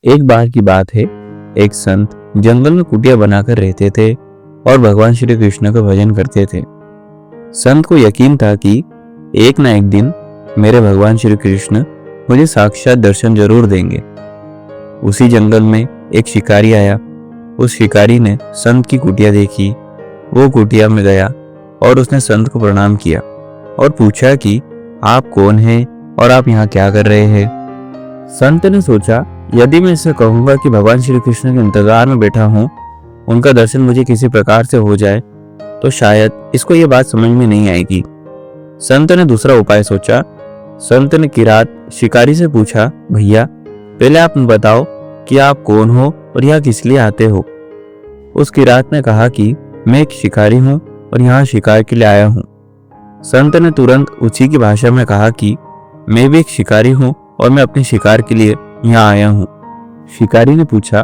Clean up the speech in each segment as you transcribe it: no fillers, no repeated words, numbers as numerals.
एक बार की बात है, एक संत जंगल में कुटिया बनाकर रहते थे और भगवान श्री कृष्ण का भजन करते थे। संत को यकीन था कि एक ना एक दिन मेरे भगवान श्री कृष्ण मुझे साक्षात दर्शन जरूर देंगे। उसी जंगल में एक शिकारी आया। उस शिकारी ने संत की कुटिया देखी। वो कुटिया में गया और उसने संत को प्रणाम किया और पूछा कि आप कौन हैं और आप यहाँ क्या कर रहे हैं। संत ने सोचा, यदि मैं इसे कहूंगा कि भगवान श्री कृष्ण के इंतजार में बैठा हूं, उनका दर्शन मुझे किसी प्रकार से हो जाए, तो शायद इसको ये बात समझ में नहीं आएगी। संत ने दूसरा उपाय सोचा। संत ने किरात शिकारी से पूछा, भैया पहले आप बताओ कि आप कौन हो और यहाँ किस लिए आते हो। उस किरात ने कहा कि मैं एक शिकारी हूँ और यहाँ शिकार के लिए आया हूँ। संत ने तुरंत उसी की भाषा में कहा कि मैं भी एक शिकारी हूँ और मैं अपने शिकार के लिए यहाँ आया हूँ। शिकारी ने पूछा,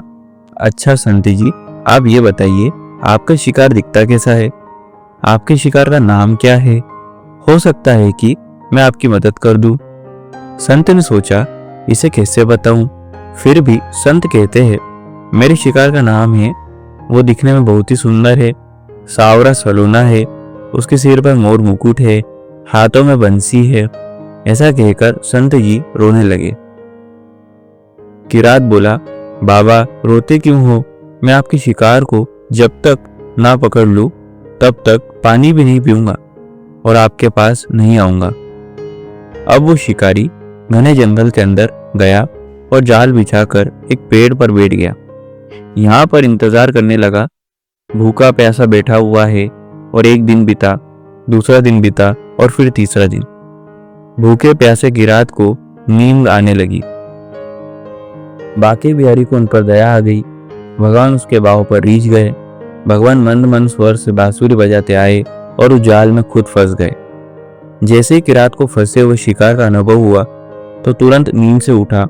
अच्छा संत जी, आप ये बताइए आपका शिकार दिखता कैसा है, आपके शिकार का नाम क्या है, हो सकता है कि मैं आपकी मदद कर दूं। संत ने सोचा, इसे कैसे बताऊं। फिर भी संत कहते हैं, मेरे शिकार का नाम है, वो दिखने में बहुत ही सुंदर है, सावरा सलोना है, उसके सिर पर मोर मुकुट है, हाथों में बंसी है। ऐसा कहकर संत जी रोने लगे। किरात बोला, बाबा रोते क्यों हो, मैं आपके शिकार को जब तक ना पकड़ लूं तब तक पानी भी नहीं पीऊंगा और आपके पास नहीं आऊंगा। अब वो शिकारी घने जंगल के अंदर गया और जाल बिछाकर एक पेड़ पर बैठ गया। यहाँ पर इंतजार करने लगा। भूखा प्यासा बैठा हुआ है और एक दिन बीता, दूसरा दिन बीता और फिर तीसरा दिन। भूखे प्यासे किरात को नींद आने लगी। बाके बिहारी को उन पर दया आ गई। भगवान उसके बाहों पर रीझ गए। भगवान मंद मंद स्वर से बांसुरी बजाते आए और उस जाल में खुद फंस गए। जैसे ही किरात को फंसे हुए शिकार का अनुभव हुआ तो तुरंत नींद से उठा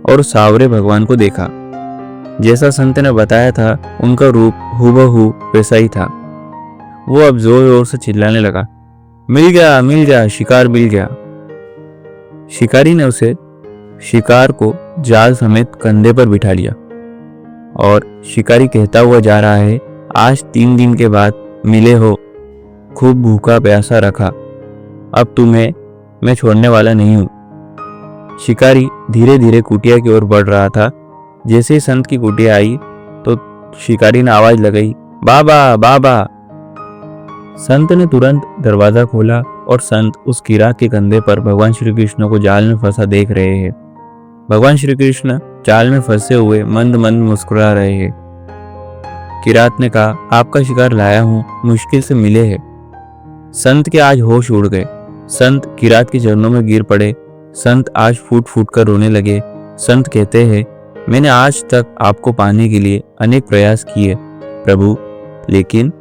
और सावरे भगवान को देखा। जैसा संत ने बताया था, उनका रूप हूबहू वैसा ही था। वो अब जोर जोर से चिल्लाने लगा, मिल गया, शिकार मिल गया। शिकारी ने उसे शिकार को जाल समेत कंधे पर बिठा लिया और शिकारी कहता हुआ जा रहा है, आज 3 दिन के बाद मिले हो, खूब भूखा प्यासा रखा, अब तुम्हें मैं छोड़ने वाला नहीं हूं। शिकारी धीरे धीरे कुटिया की ओर बढ़ रहा था। जैसे ही संत की कुटिया आई तो शिकारी ने आवाज लगाई, बाबा बाबा। संत ने तुरंत दरवाजा खोला और संत उस किरात के कंधे पर भगवान श्री कृष्ण को जाल में फंसा देख रहे हैं। भगवान श्री कृष्ण जाल में फंसे हुए मंद मंद मुस्कुरा रहे हैं। किरात ने कहा, आपका शिकार लाया हूं, मुश्किल से मिले हैं। संत के आज होश उड़ गए। संत किरात के चरणों में गिर पड़े। संत आज फूट फूट कर रोने लगे। संत कहते हैं, मैंने आज तक आपको पाने के लिए अनेक प्रयास किए प्रभु, लेकिन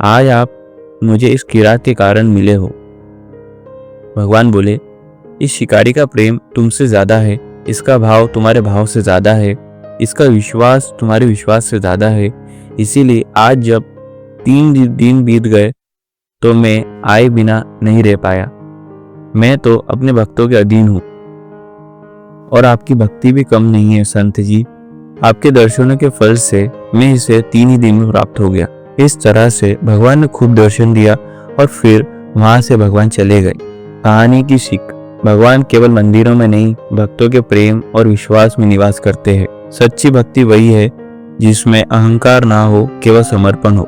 आज आप मुझे इस किरात के कारण मिले हो। भगवान बोले, इस शिकारी का प्रेम तुमसे ज्यादा है, इसका भाव तुम्हारे भाव से ज्यादा है, इसका विश्वास तुम्हारे विश्वास से ज्यादा है। इसीलिए आज जब 3 दिन बीत गए तो मैं आए बिना नहीं रह पाया। मैं तो अपने भक्तों के अधीन हूँ और आपकी भक्ति भी कम नहीं है संत जी। आपके दर्शनों के फल से मैं इसे 3 ही दिन में प्राप्त हो गया। इस तरह से भगवान ने खूब दर्शन दिया और फिर वहां से भगवान चले गए। कहानी की सीख, भगवान केवल मंदिरों में नहीं, भक्तों के प्रेम और विश्वास में निवास करते हैं। सच्ची भक्ति वही है जिसमें अहंकार ना हो, केवल समर्पण हो।